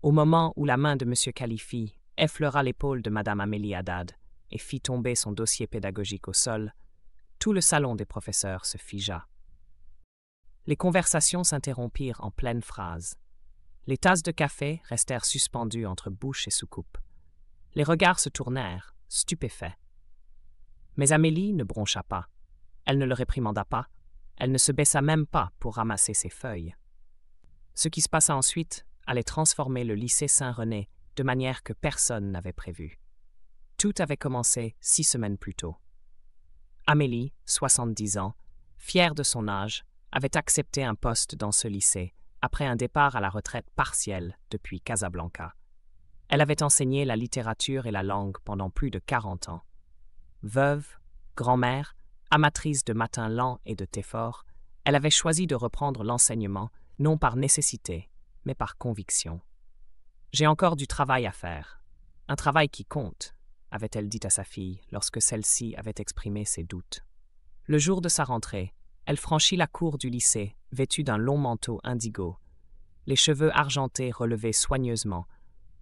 Au moment où la main de M. Khalifi effleura l'épaule de Mme Amélie Haddad et fit tomber son dossier pédagogique au sol, tout le salon des professeurs se figea. Les conversations s'interrompirent en pleine phrase. Les tasses de café restèrent suspendues entre bouche et soucoupe. Les regards se tournèrent, stupéfaits. Mais Amélie ne broncha pas. Elle ne le réprimanda pas. Elle ne se baissa même pas pour ramasser ses feuilles. Ce qui se passa ensuite allait transformer le lycée Saint-René de manière que personne n'avait prévue. Tout avait commencé 6 semaines plus tôt. Amélie, 70 ans, fière de son âge, avait accepté un poste dans ce lycée après un départ à la retraite partielle depuis Casablanca. Elle avait enseigné la littérature et la langue pendant plus de 40 ans. Veuve, grand-mère, amatrice de matins lents et de thé fort, elle avait choisi de reprendre l'enseignement non par nécessité, mais par conviction. « J'ai encore du travail à faire. Un travail qui compte », avait-elle dit à sa fille lorsque celle-ci avait exprimé ses doutes. Le jour de sa rentrée, elle franchit la cour du lycée, vêtue d'un long manteau indigo, les cheveux argentés relevés soigneusement,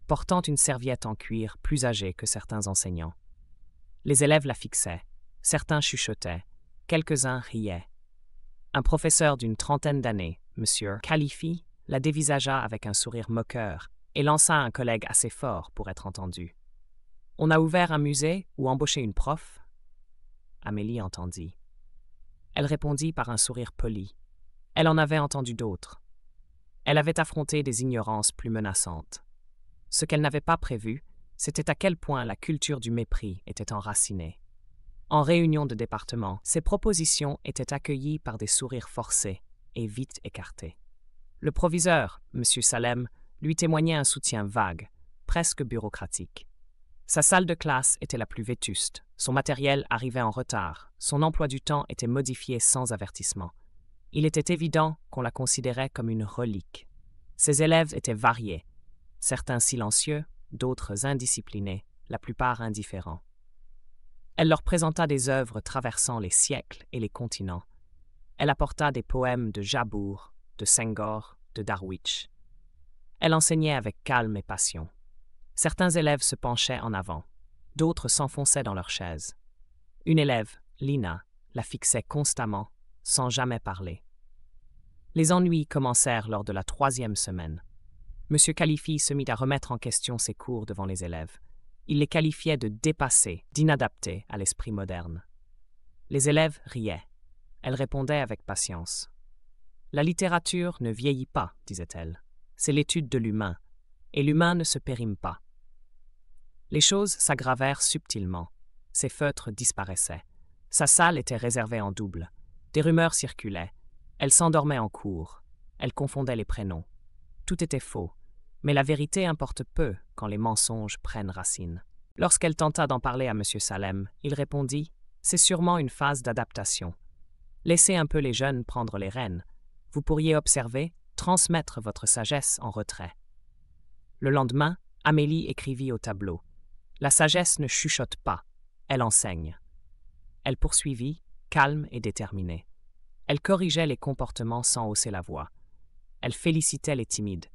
portant une serviette en cuir plus âgée que certains enseignants. Les élèves la fixaient, certains chuchotaient, quelques-uns riaient. Un professeur d'une trentaine d'années, M. Khalifi, la dévisagea avec un sourire moqueur et lança un collègue assez fort pour être entendu. « On a ouvert un musée ou embauché une prof ?» Amélie entendit. Elle répondit par un sourire poli. Elle en avait entendu d'autres. Elle avait affronté des ignorances plus menaçantes. Ce qu'elle n'avait pas prévu, c'était à quel point la culture du mépris était enracinée. En réunion de département, ces propositions étaient accueillies par des sourires forcés et vite écartés. Le proviseur, M. Salem, lui témoignait un soutien vague, presque bureaucratique. Sa salle de classe était la plus vétuste, son matériel arrivait en retard, son emploi du temps était modifié sans avertissement. Il était évident qu'on la considérait comme une relique. Ses élèves étaient variés, certains silencieux, d'autres indisciplinés, la plupart indifférents. Elle leur présenta des œuvres traversant les siècles et les continents. Elle apporta des poèmes de Jabour, de Senghor, de Darwich. Elle enseignait avec calme et passion. Certains élèves se penchaient en avant, d'autres s'enfonçaient dans leurs chaises. Une élève, Lina, la fixait constamment, sans jamais parler. Les ennuis commencèrent lors de la 3e semaine. M. Khalifi se mit à remettre en question ses cours devant les élèves. Il les qualifiait de dépassés, d'inadaptés à l'esprit moderne. Les élèves riaient. Elle répondait avec patience. « La littérature ne vieillit pas, disait-elle. C'est l'étude de l'humain, et l'humain ne se périme pas. » Les choses s'aggravèrent subtilement. Ses feutres disparaissaient. Sa salle était réservée en double. Des rumeurs circulaient. Elle s'endormait en cours. Elle confondait les prénoms. Tout était faux. Mais la vérité importe peu quand les mensonges prennent racine. Lorsqu'elle tenta d'en parler à M. Salem, il répondit « C'est sûrement une phase d'adaptation. Laissez un peu les jeunes prendre les rênes. Vous pourriez observer, transmettre votre sagesse en retrait. » Le lendemain, Amélie écrivit au tableau. La sagesse ne chuchote pas, elle enseigne. Elle poursuivit, calme et déterminée. Elle corrigeait les comportements sans hausser la voix. Elle félicitait les timides.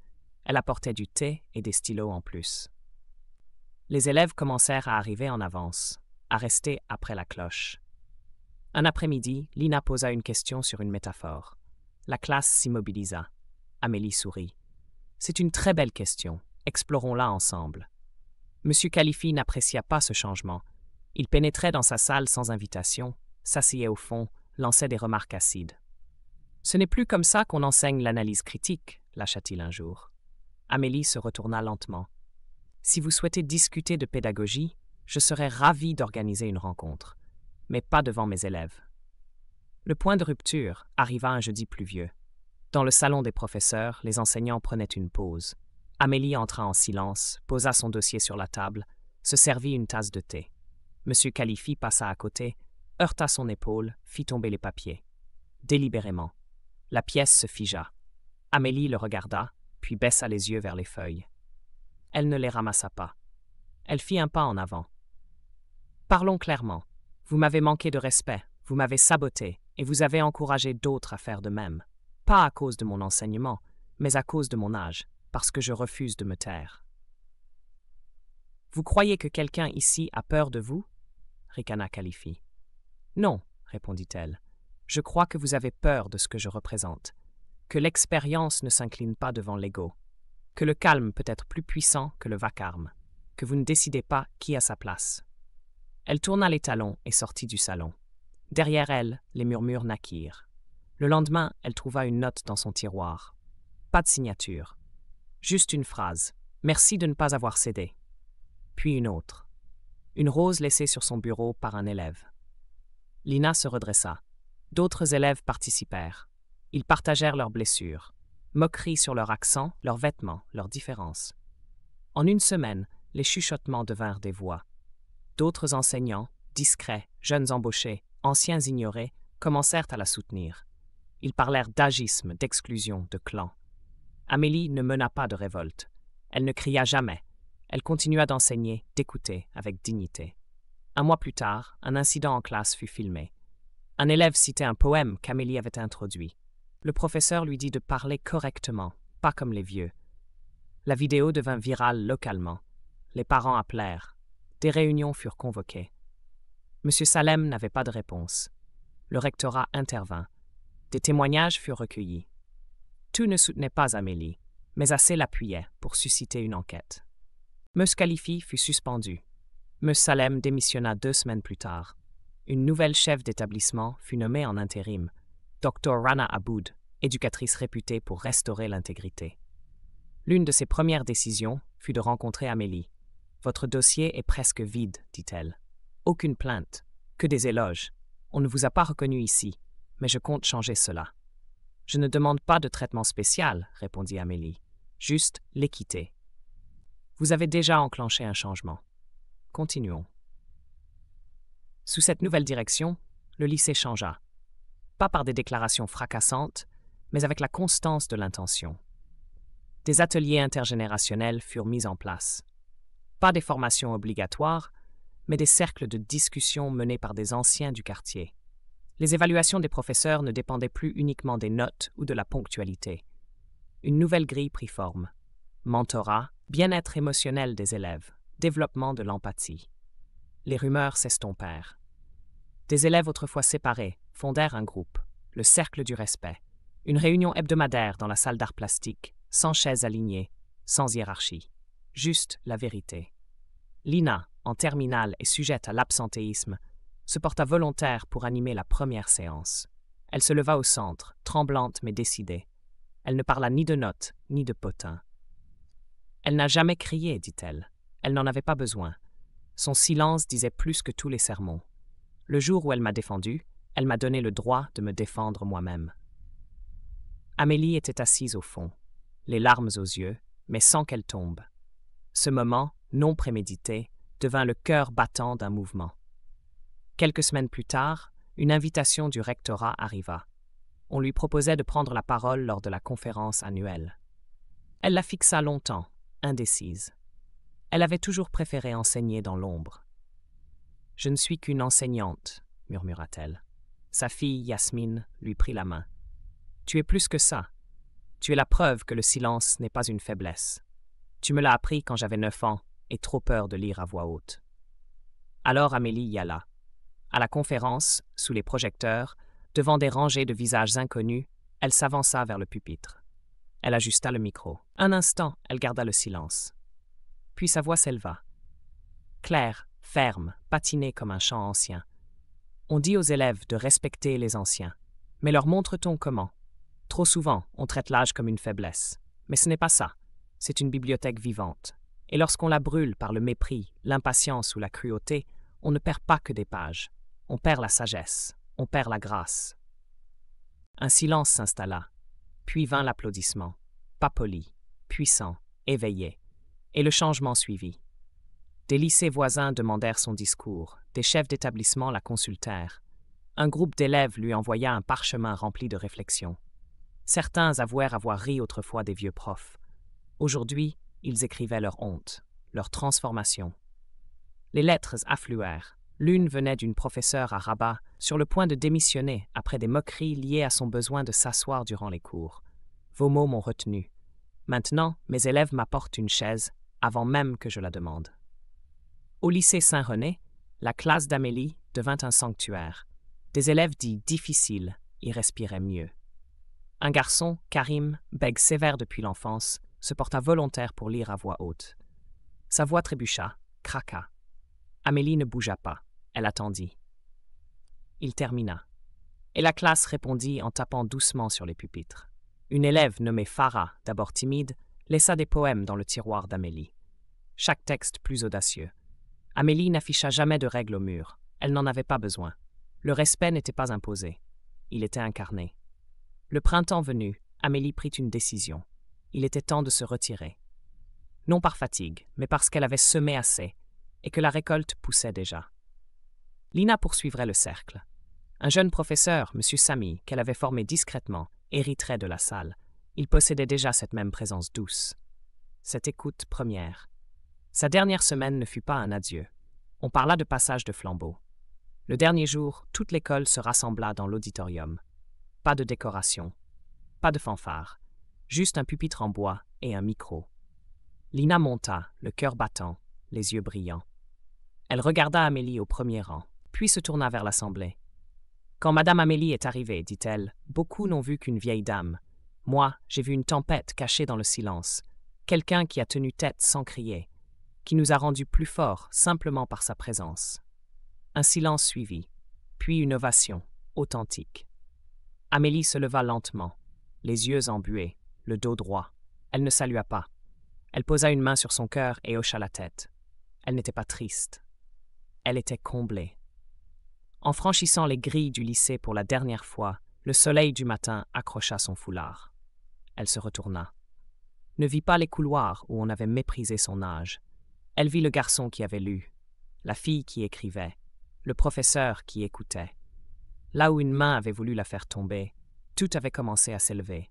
Elle apportait du thé et des stylos en plus. Les élèves commencèrent à arriver en avance, à rester après la cloche. Un après-midi, Lina posa une question sur une métaphore. La classe s'immobilisa. Amélie sourit. « C'est une très belle question. Explorons-la ensemble. » M. Khalifi n'apprécia pas ce changement. Il pénétrait dans sa salle sans invitation, s'asseyait au fond, lançait des remarques acides. « Ce n'est plus comme ça qu'on enseigne l'analyse critique, lâcha-t-il un jour. Amélie se retourna lentement. « Si vous souhaitez discuter de pédagogie, je serais ravie d'organiser une rencontre, mais pas devant mes élèves. » Le point de rupture arriva un jeudi pluvieux. Dans le salon des professeurs, les enseignants prenaient une pause. Amélie entra en silence, posa son dossier sur la table, se servit une tasse de thé. M. Khalifi passa à côté, heurta son épaule, fit tomber les papiers. Délibérément. La pièce se figea. Amélie le regarda, puis baissa les yeux vers les feuilles. Elle ne les ramassa pas. Elle fit un pas en avant. « Parlons clairement. Vous m'avez manqué de respect, vous m'avez saboté, et vous avez encouragé d'autres à faire de même. Pas à cause de mon enseignement, mais à cause de mon âge. parce que je refuse de me taire. Vous croyez que quelqu'un ici a peur de vous? Ricana Khalifi. Non, répondit-elle. Je crois que vous avez peur de ce que je représente, que l'expérience ne s'incline pas devant l'ego, que le calme peut être plus puissant que le vacarme, que vous ne décidez pas qui a sa place. Elle tourna les talons et sortit du salon. Derrière elle, les murmures naquirent. Le lendemain, elle trouva une note dans son tiroir. Pas de signature. Juste une phrase. Merci de ne pas avoir cédé. Puis une autre. Une rose laissée sur son bureau par un élève. Lina se redressa. D'autres élèves participèrent. Ils partagèrent leurs blessures, moqueries sur leur accent, leurs vêtements, leurs différences. En une semaine, les chuchotements devinrent des voix. D'autres enseignants, discrets, jeunes embauchés, anciens ignorés, commencèrent à la soutenir. Ils parlèrent d'agisme, d'exclusion, de clan. Amélie ne mena pas de révolte. Elle ne cria jamais. Elle continua d'enseigner, d'écouter avec dignité. Un mois plus tard, un incident en classe fut filmé. Un élève citait un poème qu'Amélie avait introduit. Le professeur lui dit de parler correctement, pas comme les vieux. La vidéo devint virale localement. Les parents appelèrent. Des réunions furent convoquées. M. Salem n'avait pas de réponse. Le rectorat intervint. Des témoignages furent recueillis. Tout ne soutenait pas Amélie, mais assez l'appuyait pour susciter une enquête. M. Khalifi fut suspendu. M. Salem démissionna 2 semaines plus tard. Une nouvelle chef d'établissement fut nommée en intérim, Dr. Rana Aboud, éducatrice réputée pour restaurer l'intégrité. L'une de ses premières décisions fut de rencontrer Amélie. « Votre dossier est presque vide, dit-elle. Aucune plainte, que des éloges. On ne vous a pas reconnu ici, mais je compte changer cela. » « Je ne demande pas de traitement spécial, répondit Amélie. Juste l'équité. Vous avez déjà enclenché un changement. Continuons. Sous cette nouvelle direction, le lycée changea. Pas par des déclarations fracassantes, mais avec la constance de l'intention. Des ateliers intergénérationnels furent mis en place. Pas des formations obligatoires, mais des cercles de discussion menés par des anciens du quartier. Les évaluations des professeurs ne dépendaient plus uniquement des notes ou de la ponctualité. Une nouvelle grille prit forme. Mentorat, bien-être émotionnel des élèves, développement de l'empathie. Les rumeurs s'estompèrent. Des élèves autrefois séparés fondèrent un groupe, le Cercle du Respect, une réunion hebdomadaire dans la salle d'art plastique, sans chaises alignées, sans hiérarchie. Juste la vérité. Lina, en terminale et sujette à l'absentéisme, se porta volontaire pour animer la première séance. Elle se leva au centre, tremblante mais décidée. Elle ne parla ni de notes, ni de potins. Elle n'a jamais crié, dit-elle. Elle n'en avait pas besoin. Son silence disait plus que tous les sermons. Le jour où elle m'a défendue, elle m'a donné le droit de me défendre moi-même. Amélie était assise au fond, les larmes aux yeux, mais sans qu'elle tombe. Ce moment, non prémédité, devint le cœur battant d'un mouvement. Quelques semaines plus tard, une invitation du rectorat arriva. On lui proposait de prendre la parole lors de la conférence annuelle. Elle la fixa longtemps, indécise. Elle avait toujours préféré enseigner dans l'ombre. « Je ne suis qu'une enseignante », murmura-t-elle. Sa fille, Yasmine, lui prit la main. « Tu es plus que ça. Tu es la preuve que le silence n'est pas une faiblesse. Tu me l'as appris quand j'avais 9 ans et trop peur de lire à voix haute. » Alors Amélie y alla. À la conférence, sous les projecteurs, devant des rangées de visages inconnus, elle s'avança vers le pupitre. Elle ajusta le micro. Un instant, elle garda le silence. Puis sa voix s'éleva. Claire, ferme, patinée comme un chant ancien. On dit aux élèves de respecter les anciens. Mais leur montre-t-on comment? Trop souvent, on traite l'âge comme une faiblesse. Mais ce n'est pas ça. C'est une bibliothèque vivante. Et lorsqu'on la brûle par le mépris, l'impatience ou la cruauté, on ne perd pas que des pages. On perd la sagesse, on perd la grâce. Un silence s'installa, puis vint l'applaudissement, pas poli, puissant, éveillé, et le changement suivit. Des lycées voisins demandèrent son discours, des chefs d'établissement la consultèrent. Un groupe d'élèves lui envoya un parchemin rempli de réflexions. Certains avouèrent avoir ri autrefois des vieux profs. Aujourd'hui, ils écrivaient leur honte, leur transformation. Les lettres affluèrent. L'une venait d'une professeure à Rabat, sur le point de démissionner après des moqueries liées à son besoin de s'asseoir durant les cours. Vos mots m'ont retenu. Maintenant, mes élèves m'apportent une chaise avant même que je la demande. Au lycée Saint-René, la classe d'Amélie devint un sanctuaire. Des élèves dits difficiles y respiraient mieux. Un garçon, Karim, bègue sévère depuis l'enfance, se porta volontaire pour lire à voix haute. Sa voix trébucha, craqua. Amélie ne bougea pas, elle attendit. Il termina. Et la classe répondit en tapant doucement sur les pupitres. Une élève nommée Farah, d'abord timide, laissa des poèmes dans le tiroir d'Amélie. Chaque texte plus audacieux. Amélie n'afficha jamais de règles au mur. Elle n'en avait pas besoin. Le respect n'était pas imposé. Il était incarné. Le printemps venu, Amélie prit une décision. Il était temps de se retirer. Non par fatigue, mais parce qu'elle avait semé assez et que la récolte poussait déjà. Lina poursuivrait le cercle. Un jeune professeur, M. Samy, qu'elle avait formé discrètement, hériterait de la salle. Il possédait déjà cette même présence douce. Cette écoute première. Sa dernière semaine ne fut pas un adieu. On parla de passage de flambeau. Le dernier jour, toute l'école se rassembla dans l'auditorium. Pas de décoration, pas de fanfare, juste un pupitre en bois et un micro. Lina monta, le cœur battant, les yeux brillants. Elle regarda Amélie au premier rang, puis se tourna vers l'assemblée. Quand Madame Amélie est arrivée, dit-elle, beaucoup n'ont vu qu'une vieille dame. Moi, j'ai vu une tempête cachée dans le silence, quelqu'un qui a tenu tête sans crier, qui nous a rendus plus forts simplement par sa présence. Un silence suivit, puis une ovation, authentique. Amélie se leva lentement, les yeux embués, le dos droit. Elle ne salua pas. Elle posa une main sur son cœur et hocha la tête. Elle n'était pas triste. Elle était comblée. En franchissant les grilles du lycée pour la dernière fois, le soleil du matin accrocha son foulard. Elle se retourna. Ne vit pas les couloirs où on avait méprisé son âge. Elle vit le garçon qui avait lu, la fille qui écrivait, le professeur qui écoutait. Là où une main avait voulu la faire tomber, tout avait commencé à s'élever.